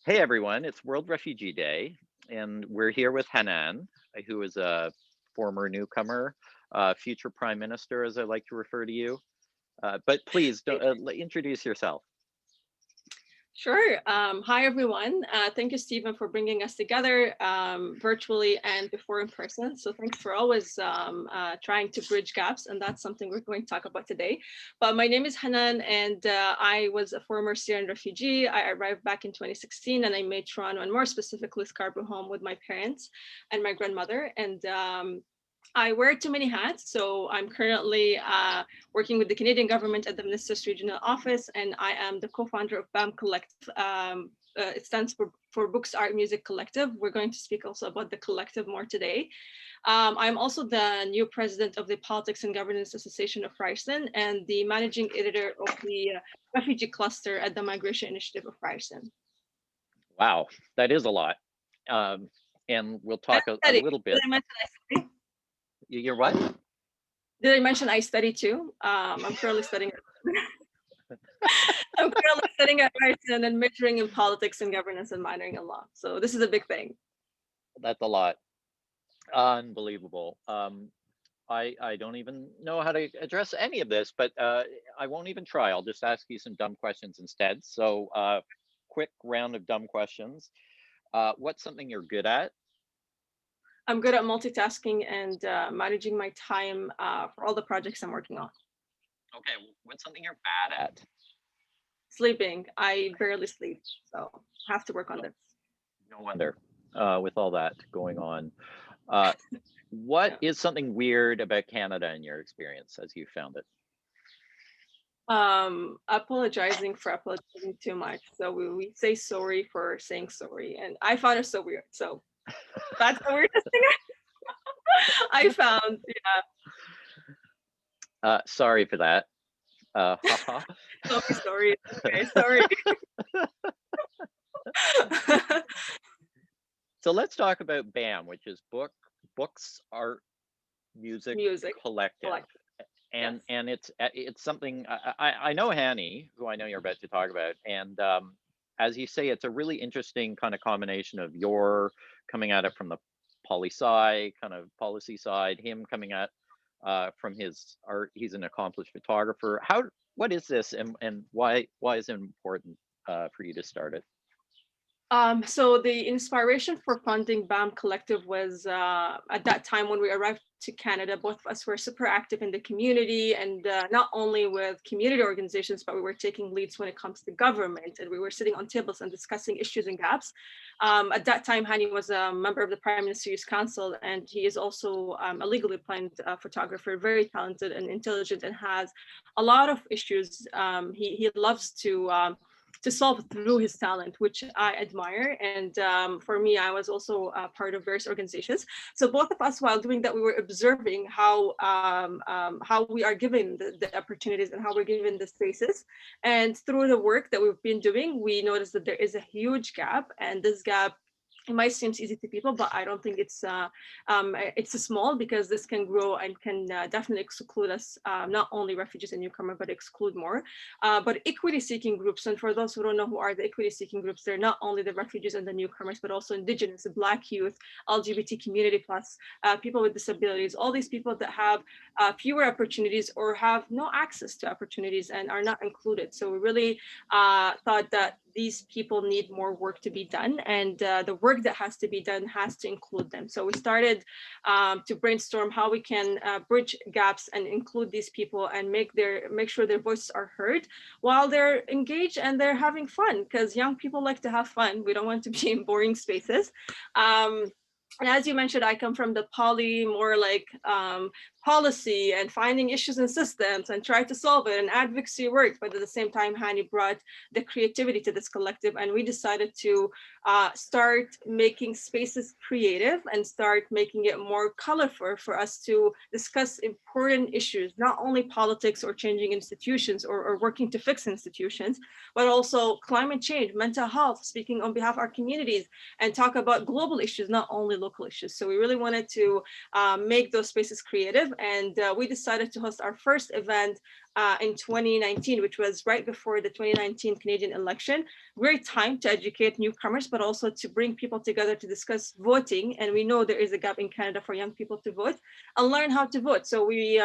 Hey everyone, it's World Refugee Day, and we're here with Hanen, who is a former newcomer, future Prime Minister, as I like to refer to you. But please don't, introduce yourself. Sure. Hi, everyone. Thank you, Stephen, for bringing us together virtually and before in person. So thanks for always trying to bridge gaps. And that's something we're going to talk about today. But my name is Hanan, and I was a former Syrian refugee. I arrived back in 2016, and I made Toronto, and more specifically Scarborough, home with my parents and my grandmother. And I wear too many hats. So I'm currently working with the Canadian government at the Minister's Regional Office, and I am the co-founder of BAM Collective. It stands for Books, Art, Music Collective. We're going to speak also about the collective more today. I'm also the new president of the Politics and Governance Association of Ryerson and the managing editor of the Refugee Cluster at the Migration Initiative of Ryerson. Wow, that is a lot. And we'll talk a little bit. You're what? Did I mention I study too? I'm currently studying. I'm currently studying at Ryerson and majoring in politics and governance and minoring in law. So this is a big thing. That's a lot. Unbelievable. I don't even know how to address any of this, but I won't even try. I'll just ask you some dumb questions instead. So quick round of dumb questions. What's something you're good at? I'm good at multitasking and managing my time for all the projects I'm working on. Okay, what's something you're bad at? Sleeping. I barely sleep, so have to work on this. No wonder, with all that going on. What is something weird about Canada in your experience as you found it? Apologizing for apologizing too much. So we say sorry for saying sorry, and I found it so weird. So that's the weirdest thing I found. Yeah. Sorry for that. Sorry. Okay, sorry. So let's talk about BAM, which is Books, Art, Music Collective. And yes. And it's something I know Hanny, who I know you're about to talk about, and as you say, it's a really interesting kind of combination of your coming at it from the poli-sci kind of policy side, him coming at from his art. He's an accomplished photographer. What is this, and why is it important for you to start it? So the inspiration for funding BAM Collective was at that time when we arrived to Canada, both of us were super active in the community, and not only with community organizations, but we were taking leads when it comes to government, and we were sitting on tables and discussing issues and gaps. At that time, Hani was a member of the Prime Minister's Council, and he is also a legally blind photographer, very talented and intelligent, and has a lot of issues. He loves to solve through his talent, which I admire. And for me, I was also part of various organizations. So both of us, while doing that, we were observing how we are given the opportunities and how we're given the spaces. And through the work that we've been doing, we noticed that there is a huge gap, and this gap, it might seem easy to people, but I don't think it's small, because this can grow and can definitely exclude us, not only refugees and newcomers, but exclude more. But equity-seeking groups, and for those who don't know who are the equity-seeking groups, they're not only the refugees and the newcomers, but also Indigenous, Black youth, LGBT community plus, people with disabilities, all these people that have fewer opportunities or have no access to opportunities and are not included. So we really thought that these people need more work to be done, and the work that has to be done has to include them. So we started to brainstorm how we can bridge gaps and include these people and make sure their voices are heard while they're engaged and they're having fun, because young people like to have fun. We don't want to be in boring spaces. And as you mentioned, I come from the more like policy and finding issues in systems and try to solve it, and advocacy work. But at the same time, Hani brought the creativity to this collective, and we decided to start making spaces creative and start making it more colorful for us to discuss important issues, not only politics or changing institutions or working to fix institutions, but also climate change, mental health, speaking on behalf of our communities, and talk about global issues, not only local issues. So we really wanted to make those spaces creative and we decided to host our first event in 2019, which was right before the 2019 Canadian election. Great time to educate newcomers, but also to bring people together to discuss voting. And we know there is a gap in Canada for young people to vote and learn how to vote. So we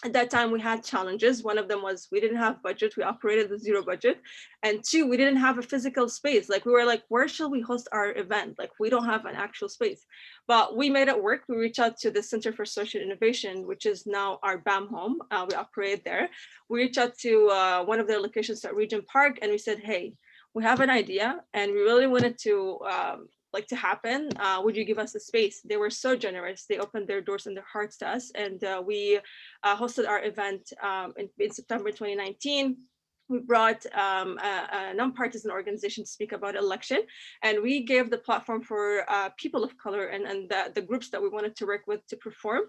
at that time we had challenges. One of them was we didn't have budget. We operated with zero budget. And two, we didn't have a physical space. Like we were like, where shall we host our event? Like we don't have an actual space. But we made it work. We reached out to the Center for Social Innovation, which is now our BAM home. We operate there. We reached out to one of their locations at Regent Park, and we said, hey, we have an idea and we really wanted to to happen. Would you give us a space? They were so generous. They opened their doors and their hearts to us. And we hosted our event in September 2019. We brought a nonpartisan organization to speak about election, and we gave the platform for people of color and the groups that we wanted to work with to perform,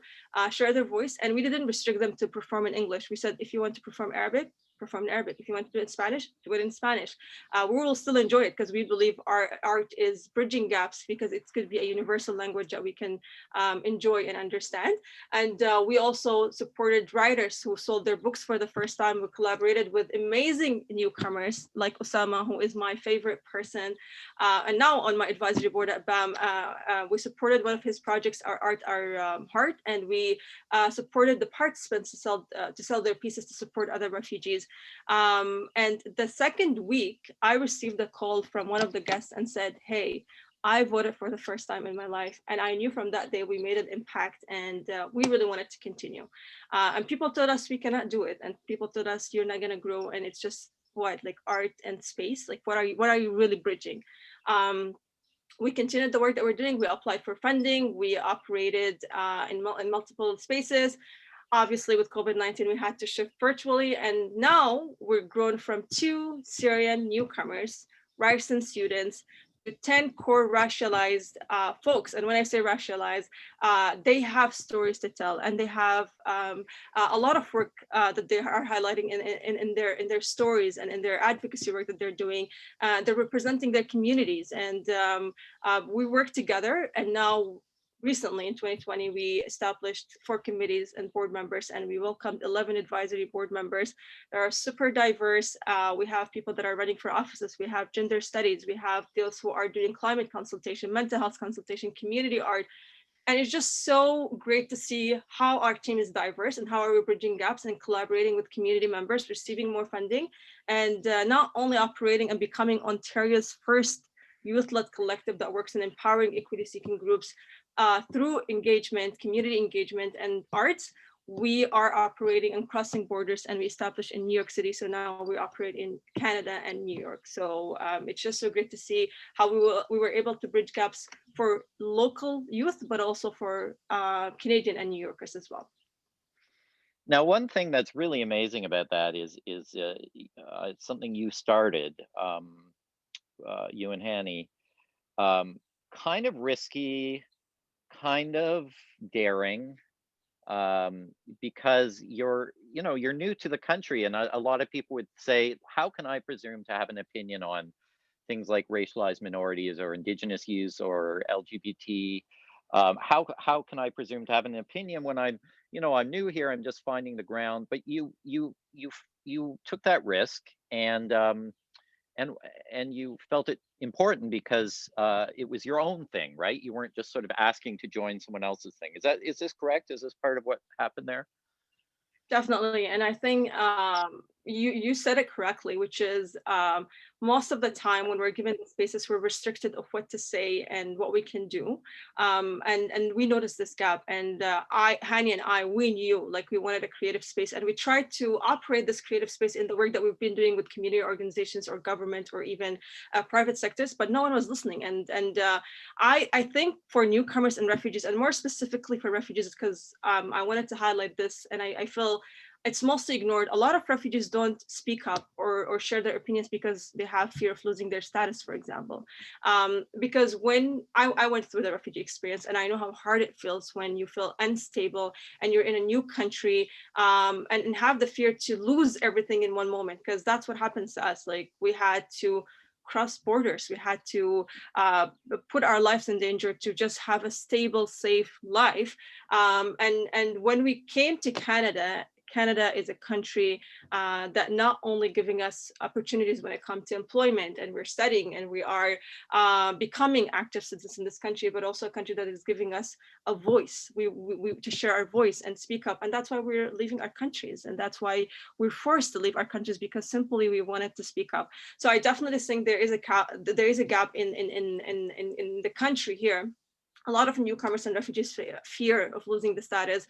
share their voice. And we didn't restrict them to perform in English. We said, if you want to perform Arabic, perform in Arabic. If you want to do it in Spanish, do it in Spanish. We will still enjoy it because we believe our art is bridging gaps, because it could be a universal language that we can enjoy and understand. And we also supported writers who sold their books for the first time. We collaborated with amazing newcomers like Osama, who is my favorite person, and now on my advisory board at BAM. We supported one of his projects, Our Art, Our Heart, and we supported the participants to sell their pieces to support other refugees. And the second week, I received a call from one of the guests and said, hey, I voted for the first time in my life. And I knew from that day we made an impact, and we really wanted to continue. And people told us we cannot do it. And people told us you're not going to grow. And it's just what, like art and space? Like, what are you really bridging? We continued the work that we're doing. We applied for funding. We operated in multiple spaces. Obviously, with COVID-19, we had to shift virtually. And now we're grown from 2 Syrian newcomers, Ryerson students, to 10 core racialized folks. And when I say racialized, they have stories to tell, and they have a lot of work that they are highlighting in their stories and in their advocacy work that they're doing. They're representing their communities, and we work together. And now, recently in 2020, we established 4 committees and board members, and we welcomed 11 advisory board members. They are super diverse. We have people that are running for offices. We have gender studies. We have those who are doing climate consultation, mental health consultation, community art. And it's just so great to see how our team is diverse and how are we bridging gaps and collaborating with community members, receiving more funding, and not only operating and becoming Ontario's first youth-led collective that works in empowering equity-seeking groups through engagement, community engagement, and arts. We are operating and crossing borders, and we established in New York City. So now we operate in Canada and New York. So it's just so great to see how we were able to bridge gaps for local youth, but also for Canadian and New Yorkers as well. Now, one thing that's really amazing about that is it's something you started, you and Hanny, kind of risky, kind of daring, because you're new to the country, and a lot of people would say, how can I presume to have an opinion on things like racialized minorities or Indigenous youth or LGBT? How can I presume to have an opinion when I'm new here, I'm just finding the ground? But you took that risk, and you felt it important because it was your own thing, right? You weren't just sort of asking to join someone else's thing. Is this correct? Is this part of what happened there? Definitely. And I think you said it correctly, which is most of the time when we're given the spaces, we're restricted of what to say and what we can do. And we noticed this gap. And Hani and I, we knew like we wanted a creative space, and we tried to operate this creative space in the work that we've been doing with community organizations or government or even private sectors, but no one was listening. And I think for newcomers and refugees, and more specifically for refugees, because I wanted to highlight this, and I feel it's mostly ignored. A lot of refugees don't speak up or share their opinions because they have fear of losing their status, for example. Because when I went through the refugee experience, and I know how hard it feels when you feel unstable and you're in a new country, and have the fear to lose everything in one moment, because that's what happens to us. Like we had to cross borders. We had to put our lives in danger to just have a stable, safe life. And when we came to Canada, Canada is a country that not only giving us opportunities when it comes to employment, and we're studying and we are becoming active citizens in this country, but also a country that is giving us a voice. We to share our voice and speak up, and that's why we're leaving our countries, and that's why we're forced to leave our countries, because simply we wanted to speak up. So I definitely think there is a gap in the country here. A lot of newcomers and refugees fear of losing the status,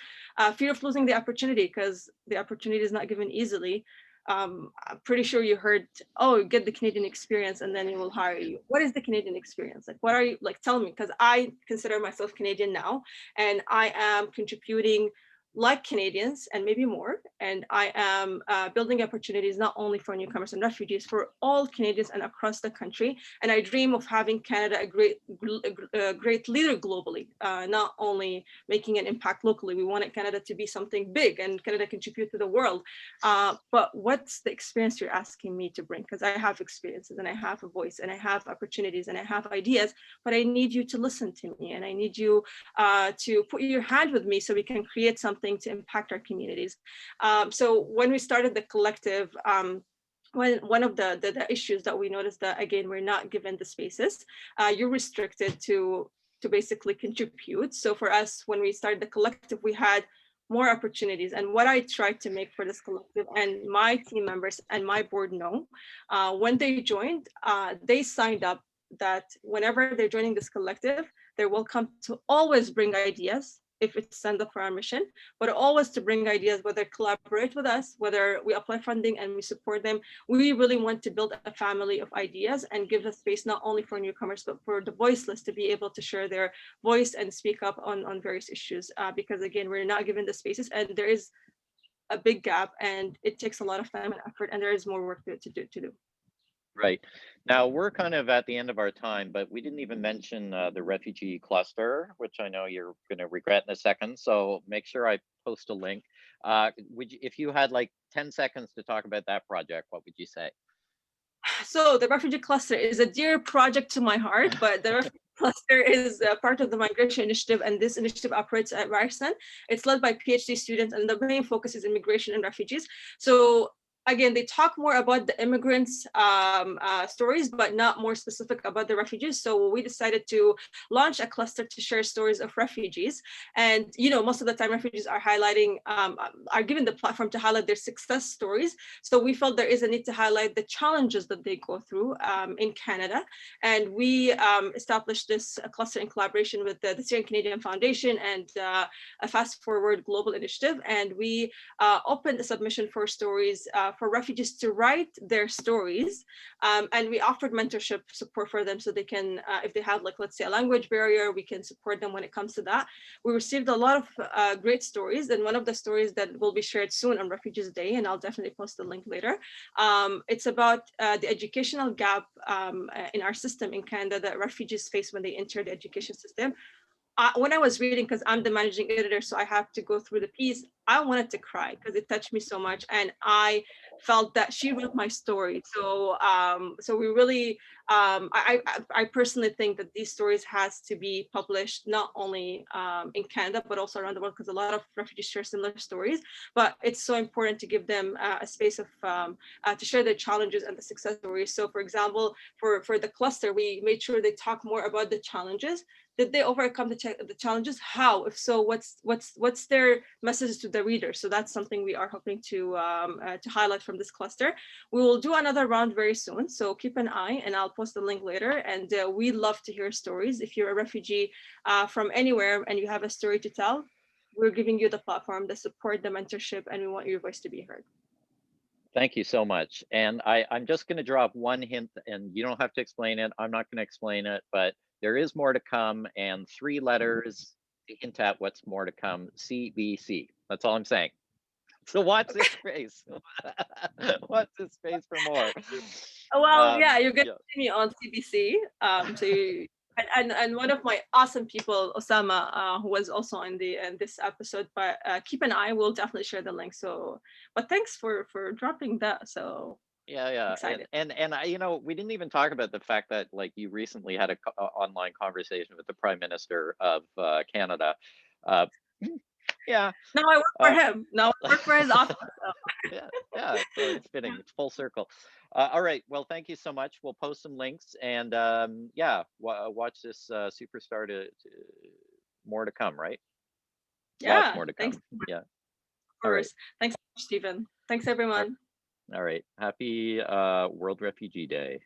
fear of losing the opportunity, because the opportunity is not given easily. I'm pretty sure you heard, oh, get the Canadian experience and then we will hire you. What is the Canadian experience? Like, what are you, like, tell me, because I consider myself Canadian now, and I am contributing like Canadians and maybe more. And I am building opportunities not only for newcomers and refugees, for all Canadians and across the country. And I dream of having Canada a great leader globally, not only making an impact locally. We wanted Canada to be something big and Canada contribute to the world. But what's the experience you're asking me to bring? Because I have experiences and I have a voice and I have opportunities and I have ideas, but I need you to listen to me, and I need you to put your hand with me so we can create something to impact our communities. So when we started the collective, one of the issues that we noticed that, again, we're not given the spaces. You're restricted to basically contribute. So for us, when we started the collective, we had more opportunities. And what I tried to make for this collective, and my team members and my board know, when they joined, they signed up that whenever they're joining this collective, they're welcome to always bring ideas if it's sent up for our mission, but always to bring ideas, whether collaborate with us, whether we apply funding and we support them. We really want to build a family of ideas and give a space not only for newcomers, but for the voiceless to be able to share their voice and speak up on various issues. Because again, we're not given the spaces, and there is a big gap, and it takes a lot of time and effort, and there is more work to do. Right. Now we're kind of at the end of our time, but we didn't even mention the refugee cluster, which I know you're going to regret in a second. So make sure I post a link. Would you, if you had like 10 seconds to talk about that project, what would you say? So the refugee cluster is a dear project to my heart, but the refugee cluster is part of the migration initiative, and this initiative operates at Ryerson. It's led by PhD students, and the main focus is immigration and refugees. So again, they talk more about the immigrants' stories, but not more specific about the refugees. So we decided to launch a cluster to share stories of refugees. And most of the time, refugees are are given the platform to highlight their success stories. So we felt there is a need to highlight the challenges that they go through in Canada. And we established this cluster in collaboration with the Syrian Canadian Foundation and a Fast Forward Global Initiative. And we opened a submission for stories for refugees to write their stories. And we offered mentorship support for them so they can, if they have, like, let's say, a language barrier, we can support them when it comes to that. We received a lot of great stories. And one of the stories that will be shared soon on Refugees Day, and I'll definitely post the link later, it's about the educational gap in our system in Canada that refugees face when they enter the education system. When I was reading, because I'm the managing editor, so I have to go through the piece, I wanted to cry because it touched me so much, and I felt that she wrote my story. So, so we really, I personally think that these stories has to be published not only in Canada but also around the world, because a lot of refugees share similar stories. But it's so important to give them a space of to share their challenges and the success stories. So, for example, for the cluster, we made sure they talk more about the challenges. Did they overcome the challenges? How? If so, what's their message to the reader? So that's something we are hoping to highlight from this cluster. We will do another round very soon, so keep an eye, and I'll post the link later. And we love to hear stories. If you're a refugee from anywhere and you have a story to tell, we're giving you the platform, the support, the mentorship, and we want your voice to be heard. Thank you so much. And I'm just going to drop one hint, and you don't have to explain it. I'm not going to explain it, but there is more to come, and 3 letters to hint at what's more to come. CBC. That's all I'm saying. So watch this space. Watch this space for more. Well, yeah, you're going to see me on CBC. So you, and one of my awesome people, Osama, who was also in this episode. But keep an eye. We'll definitely share the link. So, but thanks for dropping that. So Yeah. Excited. And I, we didn't even talk about the fact that like you recently had a online conversation with the Prime Minister of Canada. Uh, yeah. Now I work for him. Now I work for his office. Yeah. So it's fitting. It's full circle. All right. Well, thank you so much. We'll post some links, and watch this superstar to more to come. Right. Lots Yeah. more to Thanks. come. Yeah. Of All right. course. Thanks, Stephen. Thanks, everyone. All right. Happy World Refugee Day.